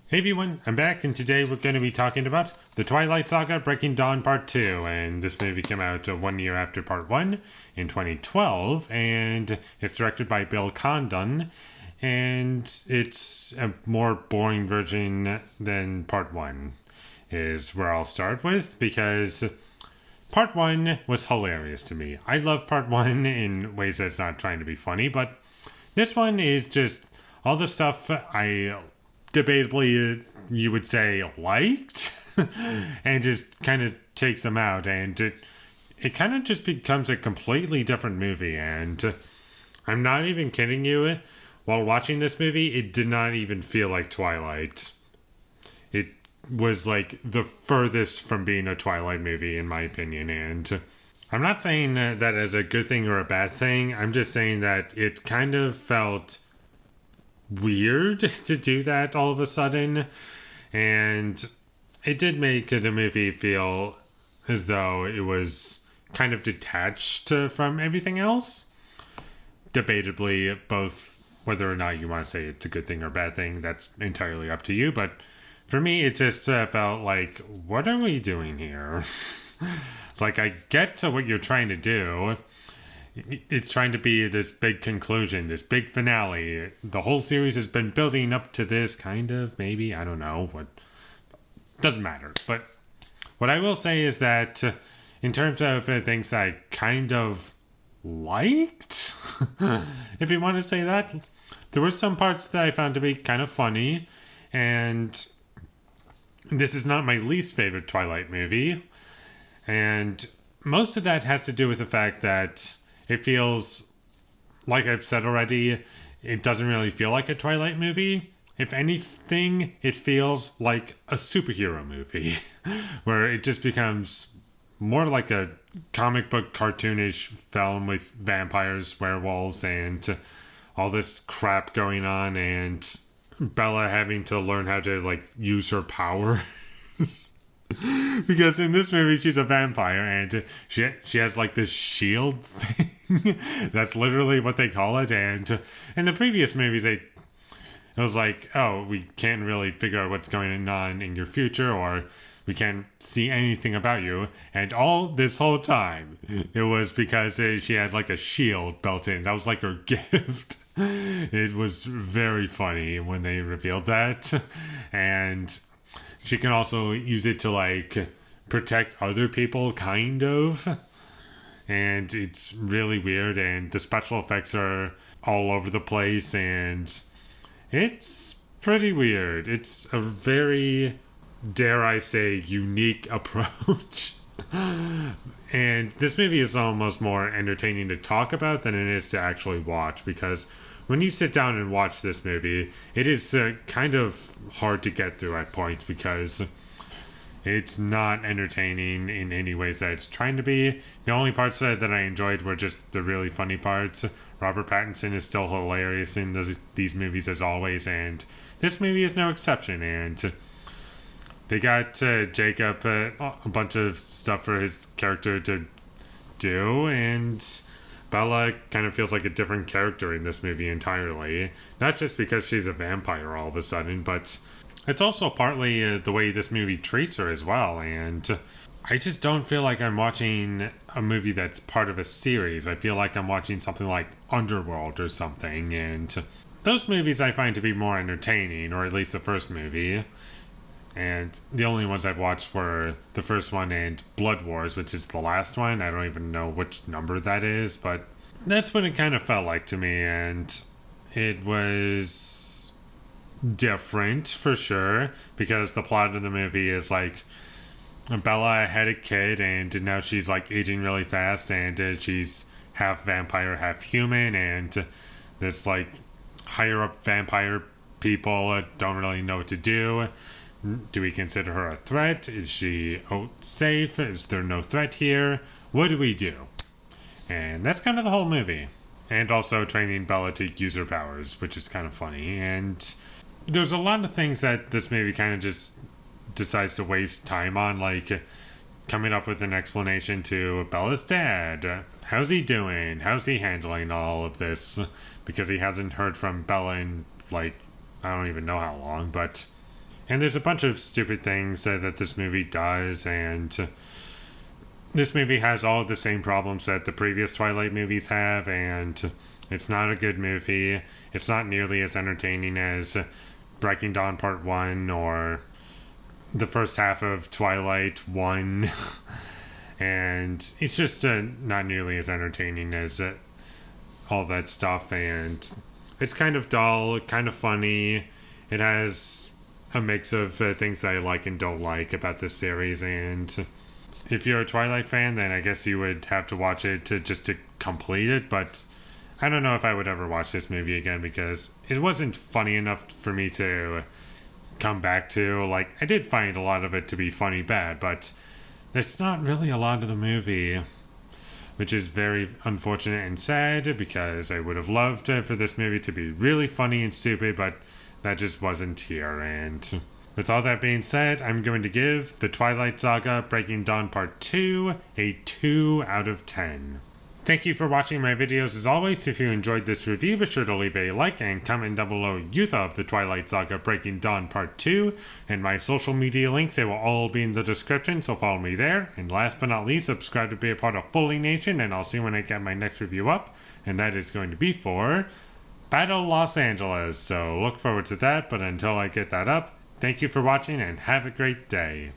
Hey everyone, I'm back, and today we're going to be talking about the Twilight Saga Breaking Dawn Part 2. And this movie came out 1 year after Part 1 in 2012, and it's directed by Bill Condon, and it's a more boring version than Part 1, is where I'll start with, because Part 1 was hilarious to me. I love Part 1 in ways that's not trying to be funny, but this one is just all the stuff I debatably you would say liked and just kind of takes them out, and it kind of just becomes a completely different movie. And I'm not even kidding you, while watching this movie it did not even feel like Twilight. It was like the furthest from being a Twilight movie in my opinion, and I'm not saying that as a good thing or a bad thing. I'm just saying that it kind of felt weird to do that all of a sudden, and it did make the movie feel as though it was kind of detached from everything else. Debatably, both whether or not you want to say it's a good thing or bad thing, that's entirely up to you, but for me it just felt like, what are we doing here? It's like, I get to what you're trying to do. It's trying to be this big conclusion, this big finale. The whole series has been building up to this, kind of, maybe. I don't know. What doesn't matter. But what I will say is that in terms of things that I kind of liked, if you want to say that, there were some parts that I found to be kind of funny. And this is not my least favorite Twilight movie. And most of that has to do with the fact that it feels, like I've said already, it doesn't really feel like a Twilight movie. If anything, it feels like a superhero movie, where it just becomes more like a comic book cartoonish film with vampires, werewolves, and all this crap going on, and Bella having to learn how to, like, use her powers. Because in this movie she's a vampire, and she has like this shield thing. That's literally what they call it. And in the previous movies it was like, oh, we can't really figure out what's going on in your future, or we can't see anything about you. And all this whole time it was because she had like a shield built in. That was like her gift. It was very funny when they revealed that. And she can also use it to, like, protect other people, kind of. And it's really weird, and the special effects are all over the place, and it's pretty weird. It's a very, dare I say, unique approach. And this movie is almost more entertaining to talk about than it is to actually watch, because when you sit down and watch this movie, it is kind of hard to get through at points, because it's not entertaining in any ways that it's trying to be. The only parts that I enjoyed were just the really funny parts. Robert Pattinson is still hilarious in these movies as always, and this movie is no exception. And they got Jacob a bunch of stuff for his character to do, and Bella kind of feels like a different character in this movie entirely. Not just because she's a vampire all of a sudden, but it's also partly the way this movie treats her as well. And I just don't feel like I'm watching a movie that's part of a series. I feel like I'm watching something like Underworld or something. And those movies I find to be more entertaining, or at least the first movie. And the only ones I've watched were the first one and Blood Wars, which is the last one. I don't even know which number that is, but that's what it kind of felt like to me. And it was different for sure, because the plot of the movie is like, Bella had a kid, and now she's like aging really fast, and she's half vampire, half human, and this like higher up vampire people don't really know what to do. Do we consider her a threat? Is she safe? Is there no threat here? What do we do? And that's kind of the whole movie. And also training Bella to use her powers, which is kind of funny. And there's a lot of things that this movie kind of just decides to waste time on, like coming up with an explanation to Bella's dad. How's he doing? How's he handling all of this? Because he hasn't heard from Bella in, like, I don't even know how long, but And there's a bunch of stupid things that this movie does, and this movie has all of the same problems that the previous Twilight movies have, and it's not a good movie. It's not nearly as entertaining as Breaking Dawn Part 1 or the first half of Twilight 1. And it's just not nearly as entertaining as all that stuff, and it's kind of dull, kind of funny. It has a mix of things that I like and don't like about this series, and if you're a Twilight fan, then I guess you would have to watch it just to complete it, but I don't know if I would ever watch this movie again because it wasn't funny enough for me to come back to. Like, I did find a lot of it to be funny bad, but there's not really a lot of the movie, which is very unfortunate and sad because I would have loved for this movie to be really funny and stupid, but that just wasn't here. And with all that being said, I'm going to give The Twilight Saga Breaking Dawn Part 2 a 2 out of 10. Thank you for watching my videos as always. If you enjoyed this review, be sure to leave a like and comment down below you thought of The Twilight Saga Breaking Dawn Part 2. And my social media links, they will all be in the description, so follow me there. And last but not least, subscribe to be a part of Foley Nation, and I'll see you when I get my next review up. And that is going to be for Battle Los Angeles. So look forward to that, but until I get that up, thank you for watching and have a great day.